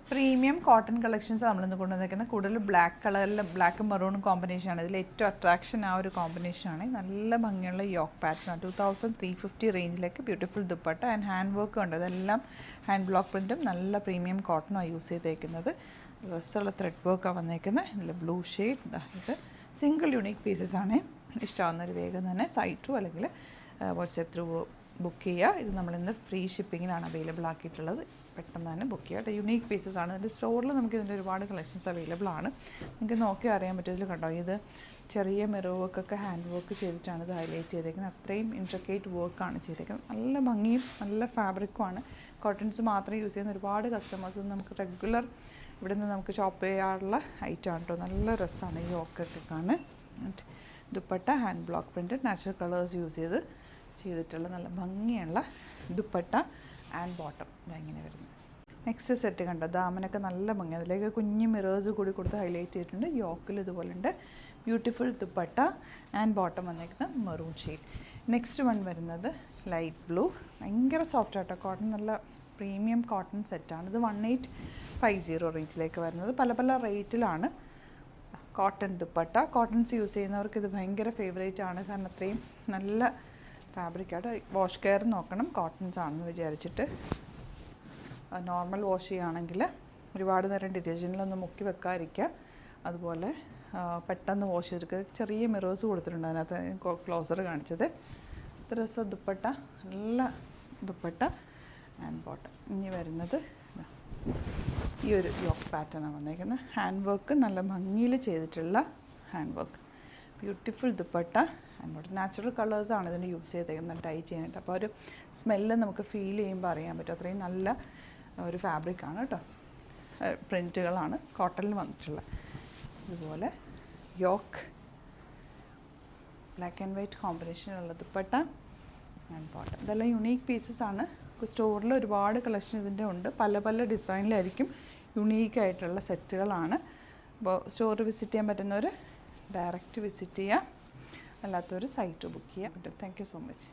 Premium cotton collections നമ്മളിന്ന് കൊണ്ടുവന്നിരിക്കുന്നത് കൂടുതൽ ബ്ലാക്ക് കളറിൽ ബ്ലാക്കും മെറൂണും കോമ്പിനേഷനാണ്. ഇതിൽ ഏറ്റവും അട്രാക്ഷൻ ആ ഒരു കോമ്പിനേഷനാണ്. നല്ല ഭംഗിയുള്ള യോക്ക് പാറ്റേൺ 2350 റേഞ്ചിലേക്ക് beautiful dupatta and hand work ഉണ്ട്. ഇതെല്ലാം ഹാൻഡ് ബ്ലോക്ക് പ്രിൻറ്റും നല്ല പ്രീമിയം കോട്ടണാണ് യൂസ് ചെയ്തേക്കുന്നത്. ഡ്രസ്സുള്ള ത്രെഡ് വർക്കാണ് വന്നേക്കുന്നത്. ഇതിൽ ബ്ലൂ ഷെയ്ഡ് ഇത് സിംഗിൾ യുണീക്ക് പീസസ് ആണ്. ഇഷ്ടമാകുന്നൊരു വേഗം തന്നെ സൈറ്റ് ടു അല്ലെങ്കിൽ വാട്സാപ്പ് ത്രൂ ബുക്ക് ചെയ്യുക. ഇത് നമ്മളിന്ന് ഫ്രീ ഷിപ്പിങ്ങിലാണ് അവൈലബിൾ ആക്കിയിട്ടുള്ളത്. പെട്ടെന്ന് തന്നെ ബുക്ക് ചെയ്യുക. യുണീക്ക് പീസസ് ആണ്. ഇതിൻ്റെ സ്റ്റോറിൽ നമുക്ക് ഇതിൻ്റെ ഒരുപാട് കളക്ഷൻസ് അവൈലബിൾ ആണ്. നിങ്ങൾക്ക് നോക്കി അറിയാൻ പറ്റും. ഇതിൽ കണ്ടോ, ഇത് ചെറിയ മിറർ വർക്കൊക്കെ ഹാൻഡ് വർക്ക് ചെയ്തിട്ടാണ് ഇത് ഹൈലൈറ്റ് ചെയ്തേക്കുന്നത്. അത്രയും ഇൻട്രിക്കേറ്റ് വർക്കാണ് ചെയ്തേക്കുന്നത്. നല്ല ഭംഗിയും നല്ല ഫാബ്രിക്കുമാണ്. കോട്ടൺസ് മാത്രം യൂസ് ചെയ്യുന്ന ഒരുപാട് കസ്റ്റമേഴ്സ് നമുക്ക് റെഗുലർ ഇവിടെ നിന്ന് നമുക്ക് ഷോപ്പ് ചെയ്യാറുള്ള ഐറ്റം ആണ് കേട്ടോ. നല്ല രസമാണ് ഈ യോക്കൊക്കെ കാണാൻ. Dupatta hand block print natural colours use ചെയ്തിട്ടുള്ള നല്ല ഭംഗിയുള്ള ദുപ്പട്ട ആൻഡ് ബോട്ടം ഇങ്ങനെ വരുന്നത്. നെക്സ്റ്റ് സെറ്റ് കണ്ടോ, ദാമനൊക്കെ നല്ല ഭംഗി. അതിലേക്ക് കുഞ്ഞ് മിറേഴ്സ് കൂടി കൊടുത്ത് ഹൈലൈറ്റ് ചെയ്തിട്ടുണ്ട്. യോക്കിൽ ഇതുപോലെ ഉണ്ട്. ബ്യൂട്ടിഫുൾ ദുപ്പട്ട ആൻഡ് ബോട്ടം വന്നേക്കുന്ന മെറൂൺ ഷെയ്ഡ്. നെക്സ്റ്റ് വൺ വരുന്നത് ലൈറ്റ് ബ്ലൂ. ഭയങ്കര സോഫ്റ്റ് ആട്ടോ. കോട്ടൺ നല്ല പ്രീമിയം കോട്ടൺ സെറ്റാണ്. ഇത് 1850 റേഞ്ചിലേക്ക് വരുന്നത്. പല പല റേറ്റിലാണ്. കോട്ടൺ ദുപ്പട്ട. കോട്ടൺസ് യൂസ് ചെയ്യുന്നവർക്ക് ഇത് ഭയങ്കര ഫേവറേറ്റ് ആണ്. കാരണം അത്രയും നല്ല ഫാബ്രിക്കായിട്ട് വാഷ് കെയർ നോക്കണം. കോട്ടൺസ് ആണെന്ന് വിചാരിച്ചിട്ട് നോർമൽ വാഷ് ചെയ്യുകയാണെങ്കിൽ ഒരുപാട് നേരം ഡിറ്റർജൻറ്റിലൊന്നും മുക്കി വെക്കാതിരിക്കുക. അതുപോലെ പെട്ടെന്ന് വാഷ് ചെയ്തെടുക്കുക. ചെറിയ മിറേഴ്സ് കൊടുത്തിട്ടുണ്ട് അതിനകത്ത് ക്ലോസർ കാണിച്ചത്. രസ ദുപ്പട്ട, നല്ല ദുപ്പട്ട ആൻഡ് ബോട്ടം. ഇനി വരുന്നത് ഈ ഒരു യോക്ക് പാറ്റേണാണ് വന്നേക്കുന്നത്. ഹാൻഡ് വർക്ക് നല്ല ഭംഗിയിൽ ചെയ്തിട്ടുള്ള hand work. Beautiful dupatta and bottom. Natural കളേഴ്സാണ് ഇതിന് യൂസ് ചെയ്തേക്കുന്നത് ഡൈ ചെയ്യാനായിട്ട്. അപ്പോൾ ഒരു സ്മെല്ല് നമുക്ക് ഫീൽ ചെയ്യുമ്പോൾ അറിയാൻ പറ്റും. അത്രയും നല്ല ഒരു ഫാബ്രിക്കാണ് കേട്ടോ. പ്രിൻറ്റുകളാണ് കോട്ടണിൽ വന്നിട്ടുള്ള. ഇതുപോലെ യോക്ക് ബ്ലാക്ക് ആൻഡ് വൈറ്റ് കോമ്പിനേഷനുള്ള ദുപ്പട്ട ആൻഡ് ബോട്ടം. ഇതെല്ലാം യുണീക്ക് പീസസ് ആണ്. സ്റ്റോറിൽ ഒരുപാട് കളക്ഷൻ ഇതിൻ്റെ ഉണ്ട്. പല പല ഡിസൈനിലായിരിക്കും. യുണീക്കായിട്ടുള്ള സെറ്റുകളാണ്. അപ്പോൾ സ്റ്റോർ വിസിറ്റ് ചെയ്യാൻ പറ്റുന്നവർ ഡയറക്റ്റ് വിസിറ്റ് ചെയ്യുക. അല്ലാത്തവർ സൈറ്റ് ബുക്ക് ചെയ്യുക. Thank you so much.